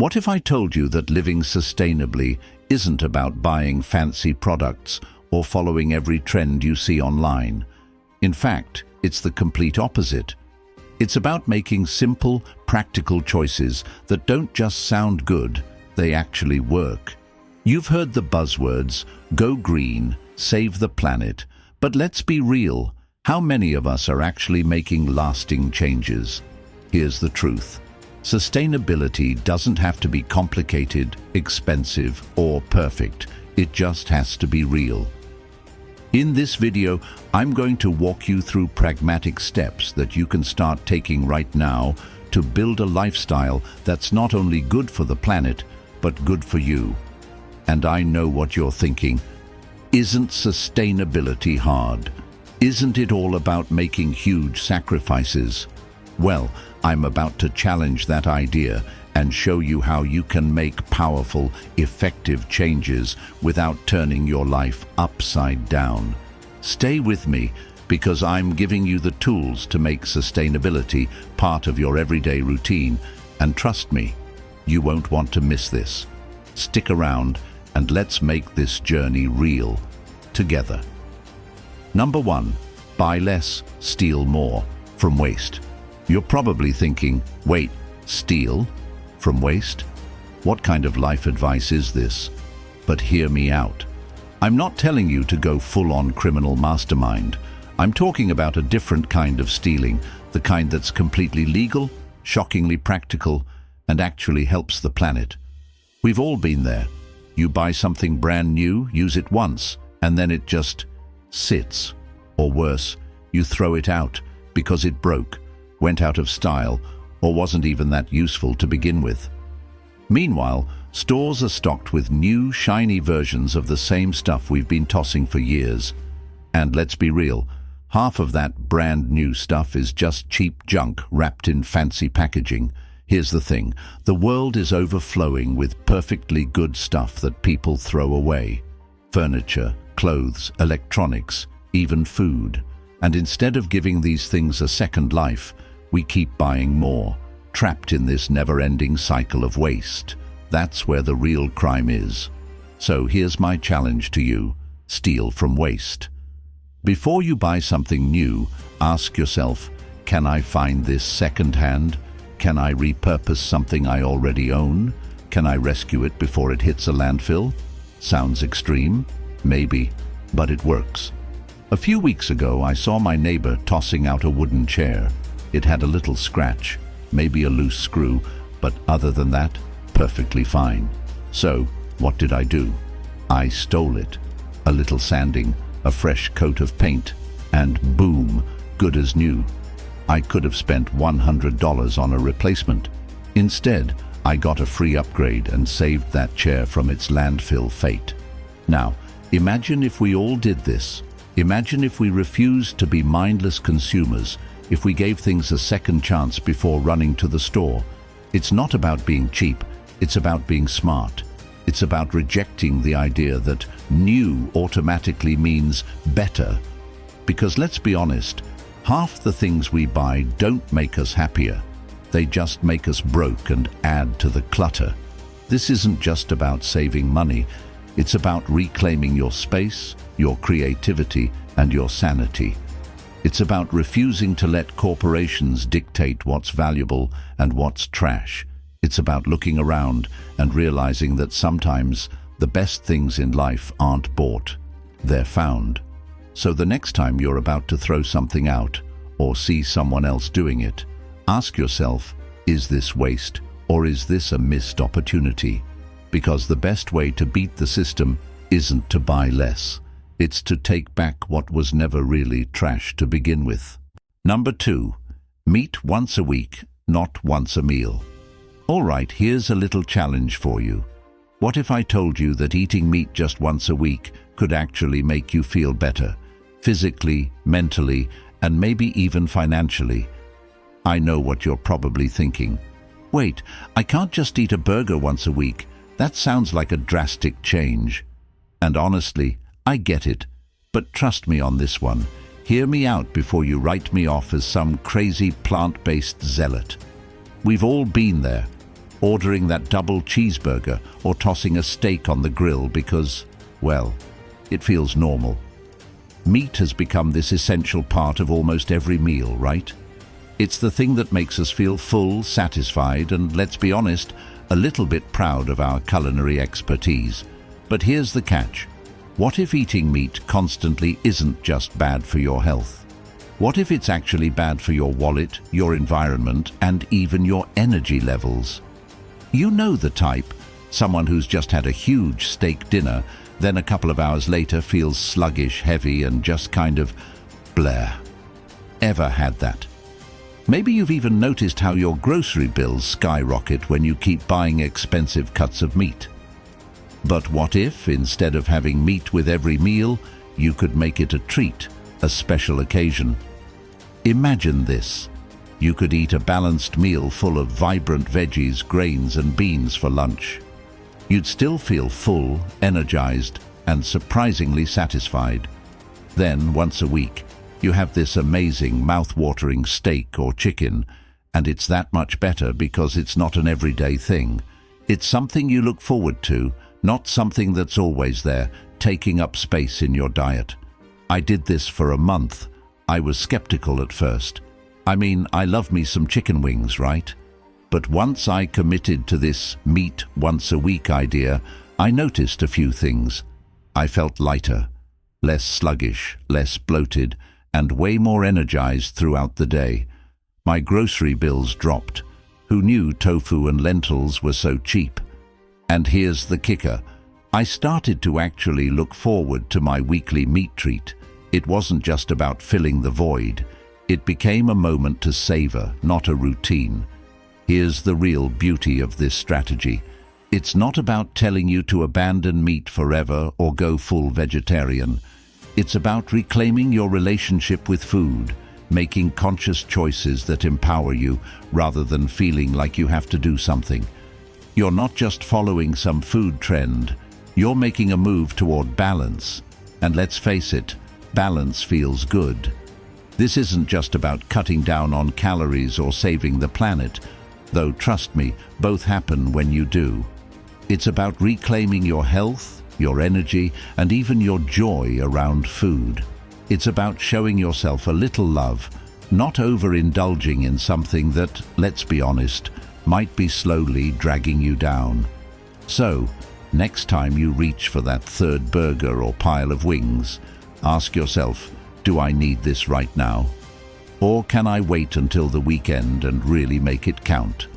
What if I told you that living sustainably isn't about buying fancy products or following every trend you see online? In fact, it's the complete opposite. It's about making simple, practical choices that don't just sound good, they actually work. You've heard the buzzwords, go green, save the planet, but let's be real. How many of us are actually making lasting changes? Here's the truth. Sustainability doesn't have to be complicated, expensive, or perfect. It just has to be real. In this video, I'm going to walk you through pragmatic steps that you can start taking right now to build a lifestyle that's not only good for the planet, but good for you. And I know what you're thinking. Isn't sustainability hard? Isn't it all about making huge sacrifices? Well, I'm about to challenge that idea and show you how you can make powerful, effective changes without turning your life upside down. Stay with me because I'm giving you the tools to make sustainability part of your everyday routine, and trust me, you won't want to miss this. Stick around and let's make this journey real together. Number 1, buy less, steal more from waste. You're probably thinking, wait, steal from waste? What kind of life advice is this? But hear me out. I'm not telling you to go full-on criminal mastermind. I'm talking about a different kind of stealing, the kind that's completely legal, shockingly practical, and actually helps the planet. We've all been there. You buy something brand new, use it once, and then it just sits. Or worse, you throw it out because it broke, went out of style, or wasn't even that useful to begin with. Meanwhile, stores are stocked with new, shiny versions of the same stuff we've been tossing for years. And let's be real, half of that brand new stuff is just cheap junk wrapped in fancy packaging. Here's the thing, the world is overflowing with perfectly good stuff that people throw away. Furniture, clothes, electronics, even food. And instead of giving these things a second life, we keep buying more, trapped in this never-ending cycle of waste. That's where the real crime is. So here's my challenge to you: steal from waste. Before you buy something new, ask yourself, can I find this second-hand? Can I repurpose something I already own? Can I rescue it before it hits a landfill? Sounds extreme? Maybe, but it works. A few weeks ago, I saw my neighbor tossing out a wooden chair. It had a little scratch, maybe a loose screw, but other than that, perfectly fine. So, what did I do? I stole it. A little sanding, a fresh coat of paint, and boom, good as new. I could have spent $100 on a replacement. Instead, I got a free upgrade and saved that chair from its landfill fate. Now, imagine if we all did this. Imagine if we refused to be mindless consumers, if we gave things a second chance before running to the store. It's not about being cheap, it's about being smart. It's about rejecting the idea that new automatically means better. Because let's be honest, half the things we buy don't make us happier. They just make us broke and add to the clutter. This isn't just about saving money, it's about reclaiming your space, your creativity, and your sanity. It's about refusing to let corporations dictate what's valuable and what's trash. It's about looking around and realizing that sometimes the best things in life aren't bought, they're found. So the next time you're about to throw something out or see someone else doing it, ask yourself, is this waste or is this a missed opportunity? Because the best way to beat the system isn't to buy less. It's to take back what was never really trash to begin with. Number 2, meat once a week, not once a meal. All right, here's a little challenge for you. What if I told you that eating meat just once a week could actually make you feel better, physically, mentally, and maybe even financially? I know what you're probably thinking. Wait, I can't just eat a burger once a week. That sounds like a drastic change. And honestly, I get it. But trust me on this one. Hear me out before you write me off as some crazy plant-based zealot. We've all been there. ordering that double cheeseburger or tossing a steak on the grill because, well, it feels normal. Meat has become this essential part of almost every meal, right? It's the thing that makes us feel full, satisfied, and, let's be honest, a little bit proud of our culinary expertise. But here's the catch. What if eating meat constantly isn't just bad for your health? What if it's actually bad for your wallet, your environment, and even your energy levels? You know the type. Someone who's just had a huge steak dinner, then a couple of hours later feels sluggish, heavy, and just kind of bleh. Ever had that? Maybe you've even noticed how your grocery bills skyrocket when you keep buying expensive cuts of meat. But what if, instead of having meat with every meal, you could make it a treat, a special occasion? Imagine this. You could eat a balanced meal full of vibrant veggies, grains, and beans for lunch. You'd still feel full, energized, and surprisingly satisfied. Then, once a week, you have this amazing, mouth-watering steak or chicken, and it's that much better because it's not an everyday thing. It's something you look forward to, not something that's always there, taking up space in your diet. I did this for a month. I was skeptical at first. I mean, I love me some chicken wings, right? But once I committed to this meat once a week idea, I noticed a few things. I felt lighter, less sluggish, less bloated, and way more energized throughout the day. My grocery bills dropped. Who knew tofu and lentils were so cheap? And here's the kicker. I started to actually look forward to my weekly meat treat. It wasn't just about filling the void. It became a moment to savor, not a routine. Here's the real beauty of this strategy. It's not about telling you to abandon meat forever or go full vegetarian. It's about reclaiming your relationship with food, making conscious choices that empower you rather than feeling like you have to do something. You're not just following some food trend, you're making a move toward balance. And let's face it, balance feels good. This isn't just about cutting down on calories or saving the planet, though trust me, both happen when you do. It's about reclaiming your health, your energy, and even your joy around food. It's about showing yourself a little love, not overindulging in something that, let's be honest, might be slowly dragging you down. So, next time you reach for that third burger or pile of wings, ask yourself, do I need this right now? Or can I wait until the weekend and really make it count?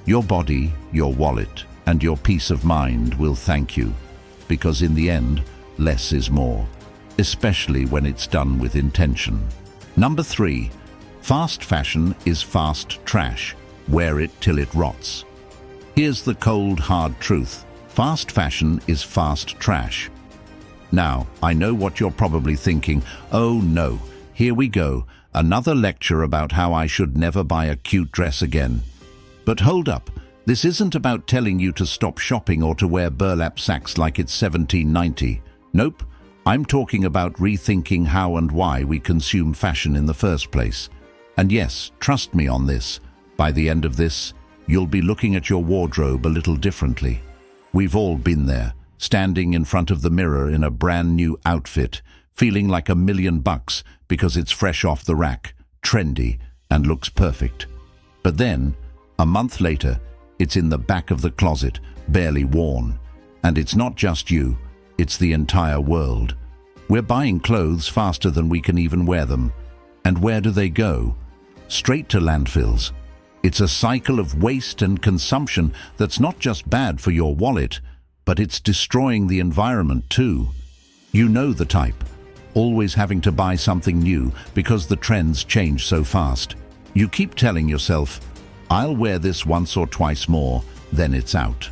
Your body, your wallet, and your peace of mind will thank you. Because in the end, less is more, especially when it's done with intention. Number 3, fast fashion is fast trash. Wear it till it rots. Here's the cold, hard truth. Fast fashion is fast trash. Now, I know what you're probably thinking. Oh no, here we go. Another lecture about how I should never buy a cute dress again. But hold up. This isn't about telling you to stop shopping or to wear burlap sacks like it's 1790. Nope, I'm talking about rethinking how and why we consume fashion in the first place. And yes, trust me on this, by the end of this, you'll be looking at your wardrobe a little differently. We've all been there, standing in front of the mirror in a brand new outfit, feeling like $1,000,000 because it's fresh off the rack, trendy, and looks perfect. But then, a month later, it's in the back of the closet, barely worn. And it's not just you, it's the entire world. We're buying clothes faster than we can even wear them. And where do they go? Straight to landfills. It's a cycle of waste and consumption that's not just bad for your wallet, but it's destroying the environment too. You know the type. Always having to buy something new because the trends change so fast. You keep telling yourself, I'll wear this once or twice more, then it's out.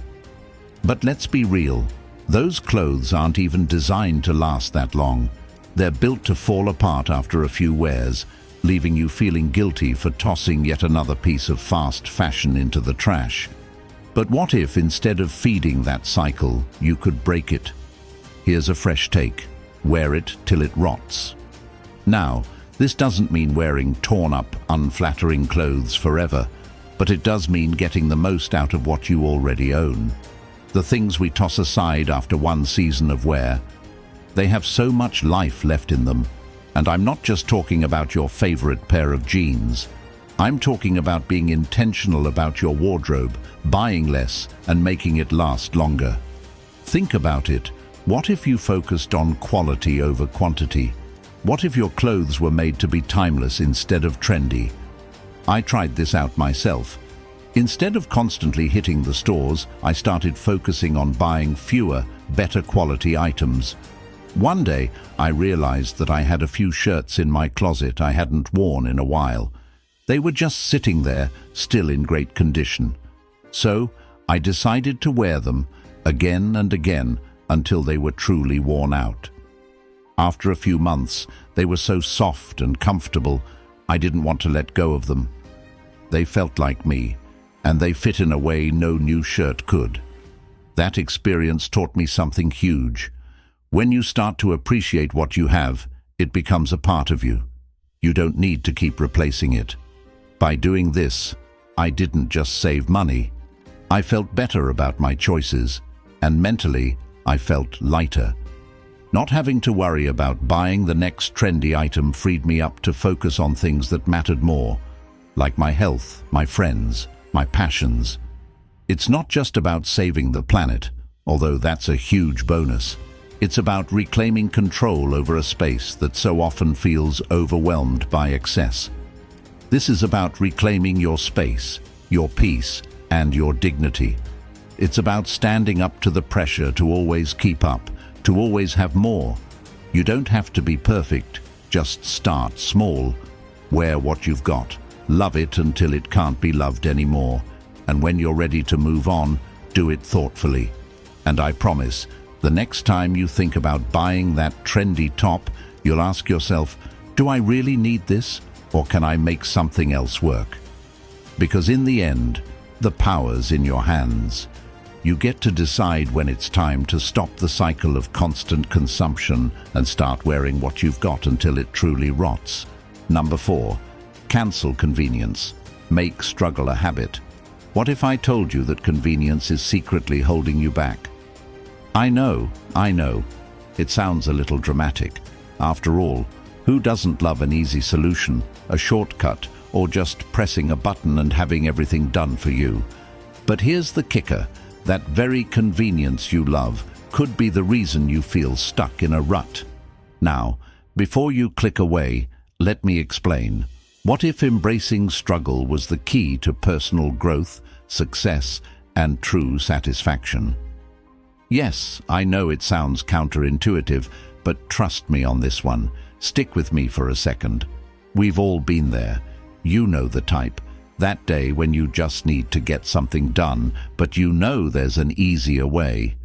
But let's be real, those clothes aren't even designed to last that long. They're built to fall apart after a few wears, leaving you feeling guilty for tossing yet another piece of fast fashion into the trash. But what if instead of feeding that cycle, you could break it? Here's a fresh take. Wear it till it rots. Now, this doesn't mean wearing torn-up, unflattering clothes forever. but it does mean getting the most out of what you already own. The things we toss aside after one season of wear, they have so much life left in them. And I'm not just talking about your favorite pair of jeans. I'm talking about being intentional about your wardrobe, buying less and making it last longer. Think about it. What if you focused on quality over quantity? What if your clothes were made to be timeless instead of trendy? I tried this out myself. Instead of constantly hitting the stores, I started focusing on buying fewer, better quality items. One day, I realized that I had a few shirts in my closet I hadn't worn in a while. They were just sitting there, still in great condition. So, I decided to wear them again and again until they were truly worn out. After a few months, they were so soft and comfortable, I didn't want to let go of them. They felt like me, and they fit in a way no new shirt could. That experience taught me something huge. When you start to appreciate what you have, it becomes a part of you. You don't need to keep replacing it. By doing this, I didn't just save money. I felt better about my choices, and mentally, I felt lighter. Not having to worry about buying the next trendy item freed me up to focus on things that mattered more, like my health, my friends, my passions. It's not just about saving the planet, although that's a huge bonus. It's about reclaiming control over a space that so often feels overwhelmed by excess. This is about reclaiming your space, your peace, and your dignity. It's about standing up to the pressure to always keep up, to always have more. You don't have to be perfect, just start small. Wear what you've got, love it until it can't be loved anymore, and when you're ready to move on, do it thoughtfully. And I promise, the next time you think about buying that trendy top, you'll ask yourself, do I really need this, or can I make something else work? Because in the end, the power's in your hands. You get to decide when it's time to stop the cycle of constant consumption and start wearing what you've got until it truly rots. Number 4, cancel convenience. Make struggle a habit. What if I told you that convenience is secretly holding you back? I know. It sounds a little dramatic. After all, who doesn't love an easy solution, a shortcut, or just pressing a button and having everything done for you? But here's the kicker. That very convenience you love could be the reason you feel stuck in a rut. Now, before you click away, let me explain. What if embracing struggle was the key to personal growth, success, and true satisfaction? Yes, I know it sounds counterintuitive, but trust me on this one. Stick with me for a second. We've all been there. You know the type. That day when you just need to get something done, but you know there's an easier way.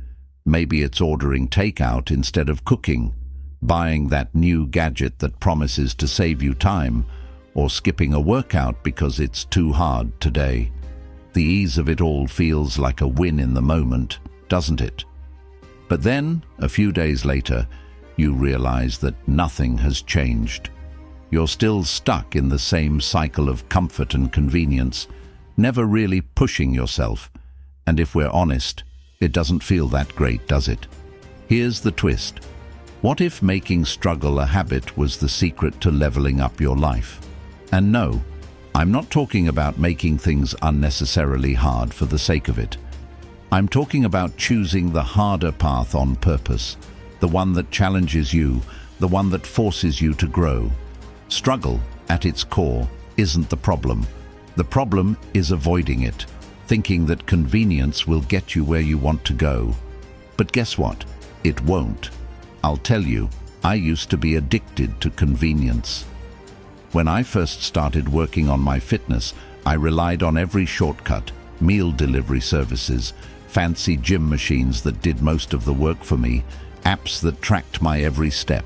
Maybe it's ordering takeout instead of cooking, buying that new gadget that promises to save you time, or skipping a workout because it's too hard today. The ease of it all feels like a win in the moment, doesn't it? But then, a few days later, you realize that nothing has changed. You're still stuck in the same cycle of comfort and convenience, never really pushing yourself. And if we're honest, it doesn't feel that great, does it? Here's the twist. What if making struggle a habit was the secret to leveling up your life? And no, I'm not talking about making things unnecessarily hard for the sake of it. I'm talking about choosing the harder path on purpose, the one that challenges you, the one that forces you to grow. Struggle, at its core, isn't the problem. The problem is avoiding it, thinking that convenience will get you where you want to go. But guess what? It won't. I'll tell you, I used to be addicted to convenience. When I first started working on my fitness, I relied on every shortcut, meal delivery services, fancy gym machines that did most of the work for me, apps that tracked my every step.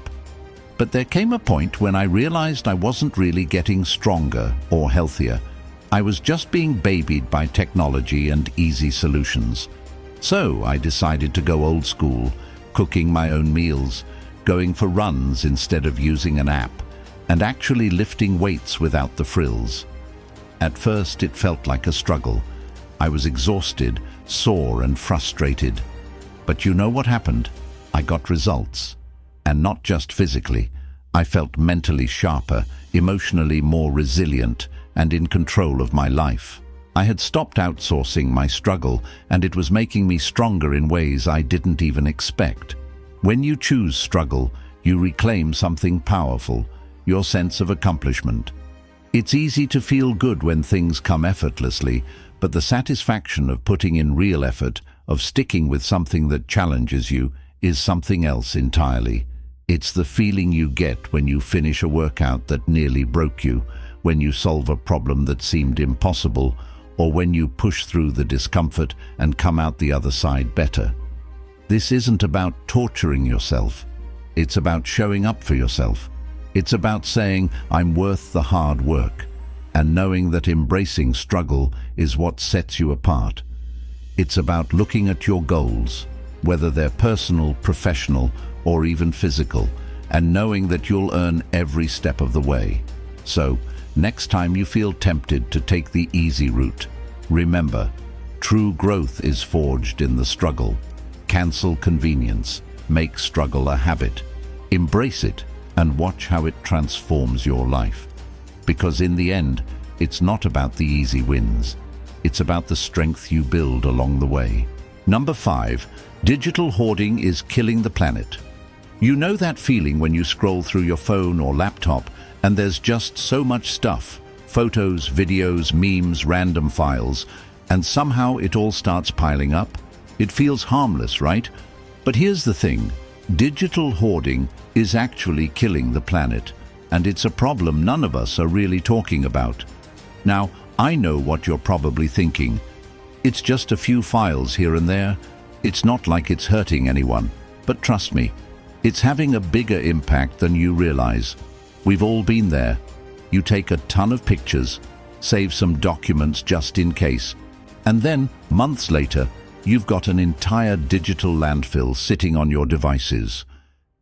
But there came a point when I realized I wasn't really getting stronger or healthier. I was just being babied by technology and easy solutions. So I decided to go old school, cooking my own meals, going for runs instead of using an app, and actually lifting weights without the frills. At first, it felt like a struggle. I was exhausted, sore and frustrated. But you know what happened? I got results. And not just physically. I felt mentally sharper, emotionally more resilient, and in control of my life. I had stopped outsourcing my struggle, and it was making me stronger in ways I didn't even expect. When you choose struggle, you reclaim something powerful, your sense of accomplishment. It's easy to feel good when things come effortlessly, but the satisfaction of putting in real effort, of sticking with something that challenges you, is something else entirely. It's the feeling you get when you finish a workout that nearly broke you, when you solve a problem that seemed impossible, or when you push through the discomfort and come out the other side better. This isn't about torturing yourself. It's about showing up for yourself. It's about saying, I'm worth the hard work, and knowing that embracing struggle is what sets you apart. It's about looking at your goals, whether they're personal, professional, or even physical, and knowing that you'll earn every step of the way. So, next time you feel tempted to take the easy route, remember, true growth is forged in the struggle. Cancel convenience, make struggle a habit. Embrace it and watch how it transforms your life. Because in the end, it's not about the easy wins. It's about the strength you build along the way. Number 5, digital hoarding is killing the planet. You know that feeling when you scroll through your phone or laptop and there's just so much stuff, photos, videos, memes, random files, and somehow it all starts piling up? It feels harmless, right? But here's the thing, digital hoarding is actually killing the planet, and it's a problem none of us are really talking about. Now, I know what you're probably thinking. It's just a few files here and there. It's not like it's hurting anyone. But trust me, it's having a bigger impact than you realize. We've all been there. You take a ton of pictures, save some documents just in case, and then, months later, you've got an entire digital landfill sitting on your devices.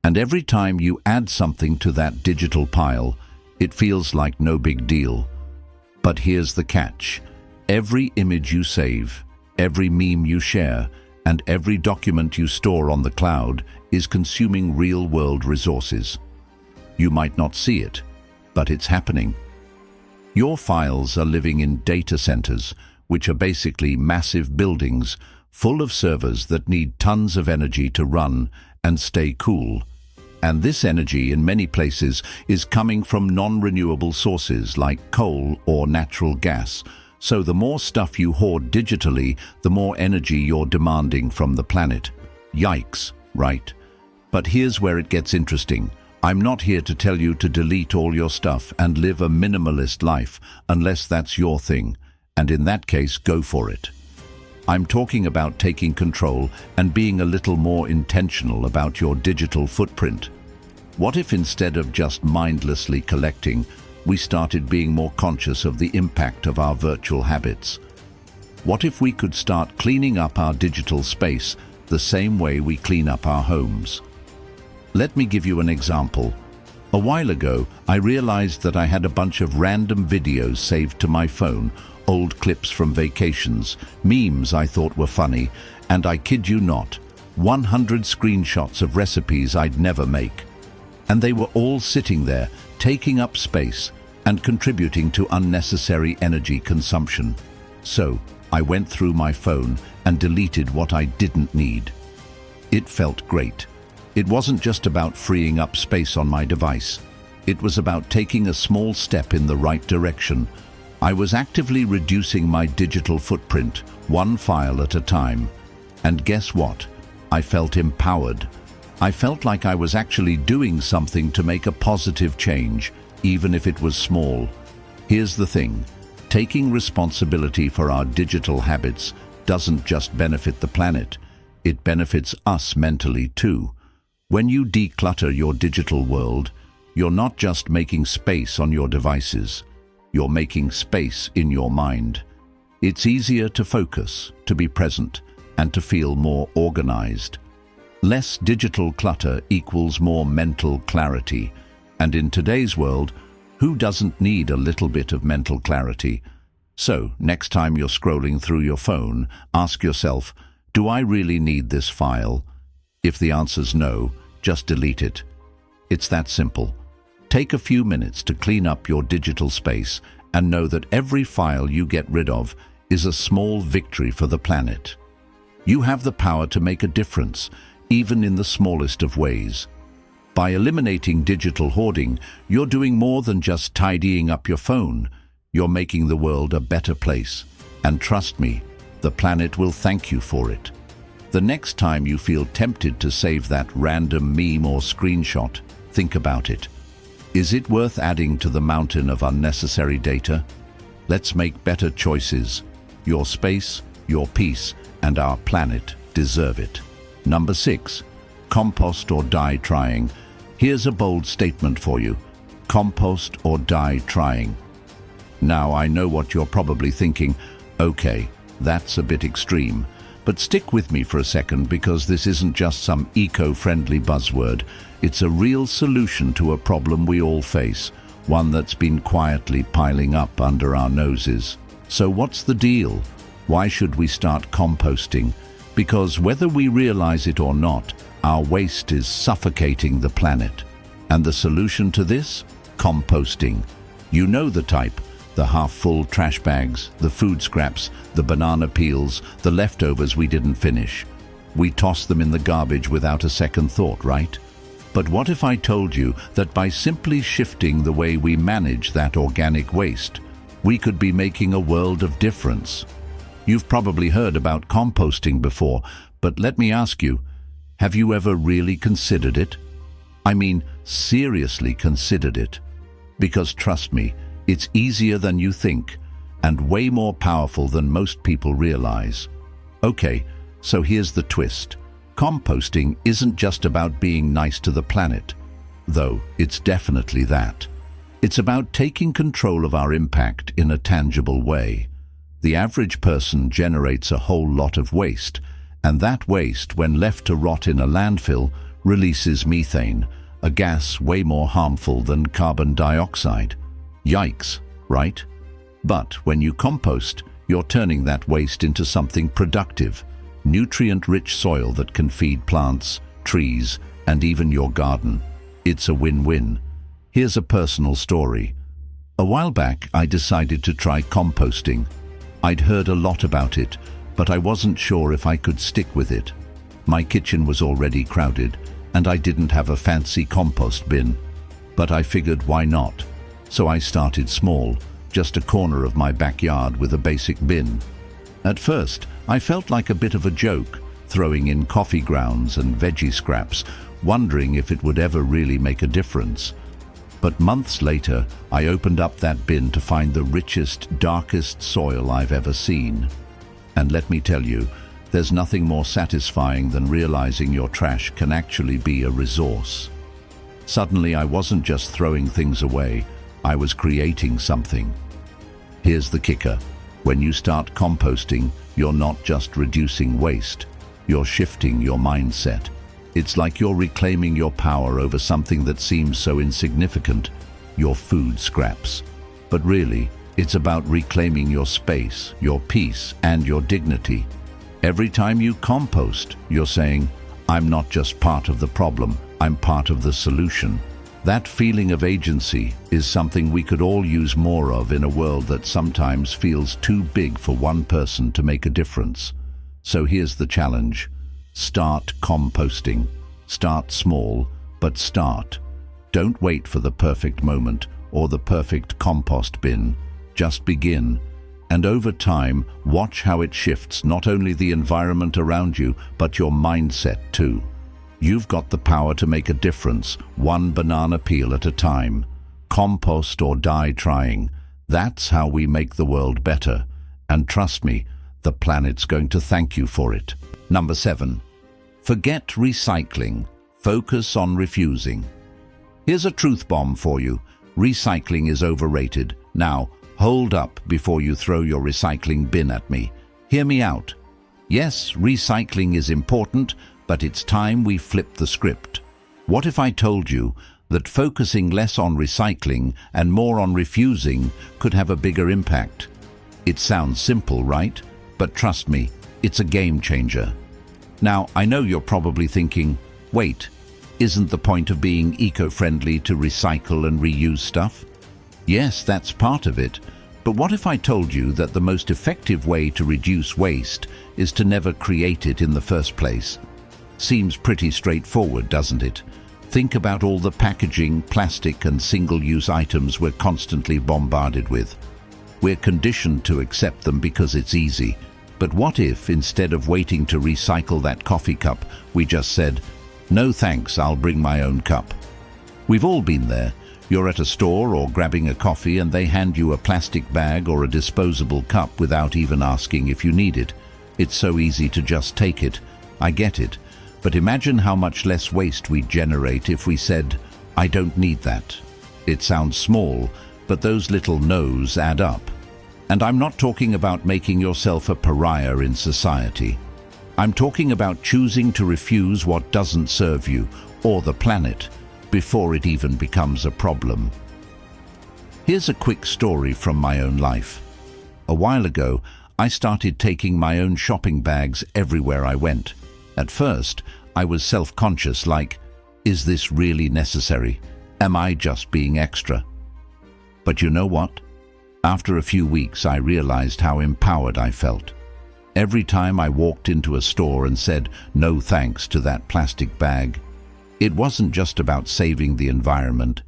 And every time you add something to that digital pile, it feels like no big deal. But here's the catch. Every image you save, every meme you share, and every document you store on the cloud is consuming real-world resources. You might not see it, but it's happening. Your files are living in data centers, which are basically massive buildings full of servers that need tons of energy to run and stay cool. And this energy in many places is coming from non-renewable sources like coal or natural gas. So the more stuff you hoard digitally, the more energy you're demanding from the planet. Yikes, right? But here's where it gets interesting. I'm not here to tell you to delete all your stuff and live a minimalist life, unless that's your thing. And in that case, go for it. I'm talking about taking control and being a little more intentional about your digital footprint. What if instead of just mindlessly collecting, we started being more conscious of the impact of our virtual habits? What if we could start cleaning up our digital space the same way we clean up our homes? Let me give you an example. A while ago, I realized that I had a bunch of random videos saved to my phone, old clips from vacations, memes I thought were funny, and I kid you not, 100 screenshots of recipes I'd never make. And they were all sitting there, taking up space and contributing to unnecessary energy consumption. So, I went through my phone and deleted what I didn't need. It felt great. It wasn't just about freeing up space on my device. It was about taking a small step in the right direction. I was actively reducing my digital footprint, one file at a time. And guess what? I felt empowered. I felt like I was actually doing something to make a positive change, even if it was small. Here's the thing. Taking responsibility for our digital habits doesn't just benefit the planet. It benefits us mentally too. When you declutter your digital world, you're not just making space on your devices. You're making space in your mind. It's easier to focus, to be present, and to feel more organized. Less digital clutter equals more mental clarity. And in today's world, who doesn't need a little bit of mental clarity? So, next time you're scrolling through your phone, ask yourself, do I really need this file? If the answer's no, just delete it. It's that simple. Take a few minutes to clean up your digital space and know that every file you get rid of is a small victory for the planet. You have the power to make a difference, even in the smallest of ways. By eliminating digital hoarding, you're doing more than just tidying up your phone. You're making the world a better place. And trust me, the planet will thank you for it. The next time you feel tempted to save that random meme or screenshot, think about it. Is it worth adding to the mountain of unnecessary data? Let's make better choices. Your space, your peace, and our planet deserve it. Number 6. Compost or die trying. Here's a bold statement for you. Compost or die trying. Now, I know what you're probably thinking. Okay, that's a bit extreme. But stick with me for a second, because this isn't just some eco-friendly buzzword. It's a real solution to a problem we all face, one that's been quietly piling up under our noses. So what's the deal? Why should we start composting? Because whether we realize it or not, our waste is suffocating the planet. And the solution to this? Composting. You know the type. The half-full trash bags, the food scraps, the banana peels, the leftovers we didn't finish. We toss them in the garbage without a second thought, right? But what if I told you that by simply shifting the way we manage that organic waste, we could be making a world of difference? You've probably heard about composting before, but let me ask you, have you ever really considered it? I mean, seriously considered it? Because trust me, it's easier than you think, and way more powerful than most people realize. Okay, so here's the twist. Composting isn't just about being nice to the planet, though it's definitely that. It's about taking control of our impact in a tangible way. The average person generates a whole lot of waste, and that waste, when left to rot in a landfill, releases methane, a gas way more harmful than carbon dioxide. Yikes, right? But when you compost, you're turning that waste into something productive, nutrient-rich soil that can feed plants, trees, and even your garden. It's a win-win. Here's a personal story. A while back, I decided to try composting. I'd heard a lot about it, but I wasn't sure if I could stick with it. My kitchen was already crowded, and I didn't have a fancy compost bin. But I figured, why not? So I started small, just a corner of my backyard with a basic bin. At first, I felt like a bit of a joke, throwing in coffee grounds and veggie scraps, wondering if it would ever really make a difference. But months later, I opened up that bin to find the richest, darkest soil I've ever seen. And let me tell you, there's nothing more satisfying than realizing your trash can actually be a resource. Suddenly, I wasn't just throwing things away, I was creating something. Here's the kicker. When you start composting, you're not just reducing waste, you're shifting your mindset. It's like you're reclaiming your power over something that seems so insignificant, your food scraps. But really, it's about reclaiming your space, your peace, and your dignity. Every time you compost, you're saying, I'm not just part of the problem, I'm part of the solution. That feeling of agency is something we could all use more of in a world that sometimes feels too big for one person to make a difference. So here's the challenge. Start composting. Start small, but start. Don't wait for the perfect moment or the perfect compost bin. Just begin. And over time, watch how it shifts not only the environment around you, but your mindset too. You've got the power to make a difference, one banana peel at a time. Compost or die trying. That's how we make the world better. And trust me, the planet's going to thank you for it. Number 7. Forget recycling. Focus on refusing. Here's a truth bomb for you. Recycling is overrated. Now, hold up before you throw your recycling bin at me. Hear me out. Yes, recycling is important, but it's time we flip the script. What if I told you that focusing less on recycling and more on refusing could have a bigger impact? It sounds simple, right? But trust me, it's a game changer. Now, I know you're probably thinking, wait, isn't the point of being eco-friendly to recycle and reuse stuff? Yes, that's part of it. But what if I told you that the most effective way to reduce waste is to never create it in the first place? Seems pretty straightforward, doesn't it? Think about all the packaging, plastic and single-use items we're constantly bombarded with. We're conditioned to accept them because it's easy. But what if, instead of waiting to recycle that coffee cup, we just said, "No thanks, I'll bring my own cup"? We've all been there. You're at a store or grabbing a coffee and they hand you a plastic bag or a disposable cup without even asking if you need it. It's so easy to just take it. I get it. But imagine how much less waste we'd generate if we said, "I don't need that." It sounds small, but those little no's add up. And I'm not talking about making yourself a pariah in society. I'm talking about choosing to refuse what doesn't serve you or the planet before it even becomes a problem. Here's a quick story from my own life. A while ago, I started taking my own shopping bags everywhere I went. At first, I was self-conscious, like, is this really necessary? Am I just being extra? But you know what? After a few weeks, I realized how empowered I felt. Every time I walked into a store and said no thanks to that plastic bag, it wasn't just about saving the environment.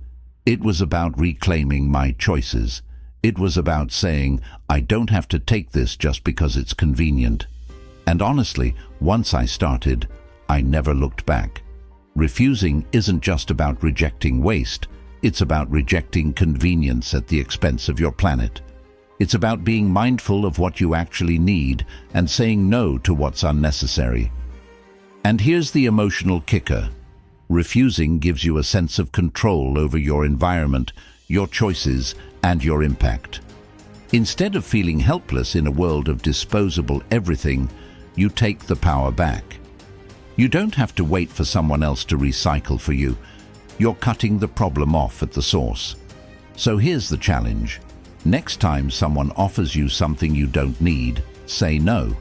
It was about reclaiming my choices. It was about saying, I don't have to take this just because it's convenient. And honestly, once I started, I never looked back. Refusing isn't just about rejecting waste. It's about rejecting convenience at the expense of your planet. It's about being mindful of what you actually need and saying no to what's unnecessary. And here's the emotional kicker. Refusing gives you a sense of control over your environment, your choices, and your impact. Instead of feeling helpless in a world of disposable everything, you take the power back. You don't have to wait for someone else to recycle for you. You're cutting the problem off at the source. So here's the challenge. Next time someone offers you something you don't need, say no.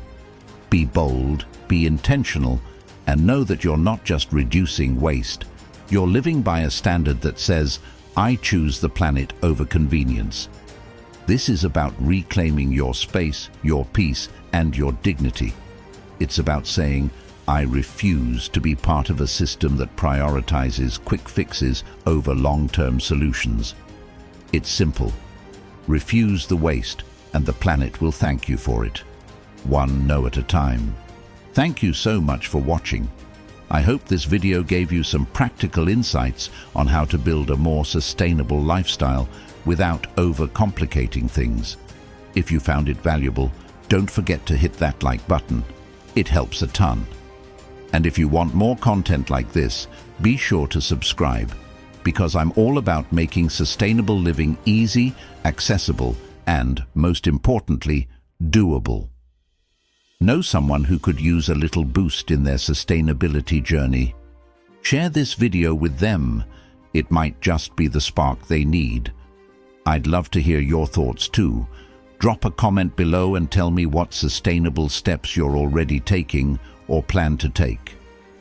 Be bold, be intentional, and know that you're not just reducing waste. You're living by a standard that says, I choose the planet over convenience. This is about reclaiming your space, your peace, and your dignity. It's about saying, I refuse to be part of a system that prioritizes quick fixes over long-term solutions. It's simple. Refuse the waste, and the planet will thank you for it. One no at a time. Thank you so much for watching. I hope this video gave you some practical insights on how to build a more sustainable lifestyle without overcomplicating things. If you found it valuable, don't forget to hit that like button. It helps a ton. And if you want more content like this, be sure to subscribe, because I'm all about making sustainable living easy, accessible, and, most importantly, doable. Know someone who could use a little boost in their sustainability journey? Share this video with them. It might just be the spark they need. I'd love to hear your thoughts too. Drop a comment below and tell me what sustainable steps you're already taking or plan to take.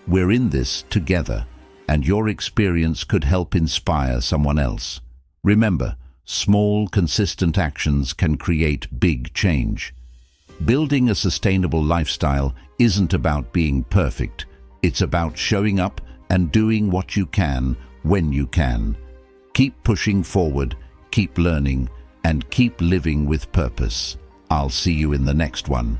We're in this together, and your experience could help inspire someone else. Remember, small, consistent actions can create big change. Building a sustainable lifestyle isn't about being perfect. It's about showing up and doing what you can when you can. Keep pushing forward, keep learning, and keep living with purpose. I'll see you in the next one.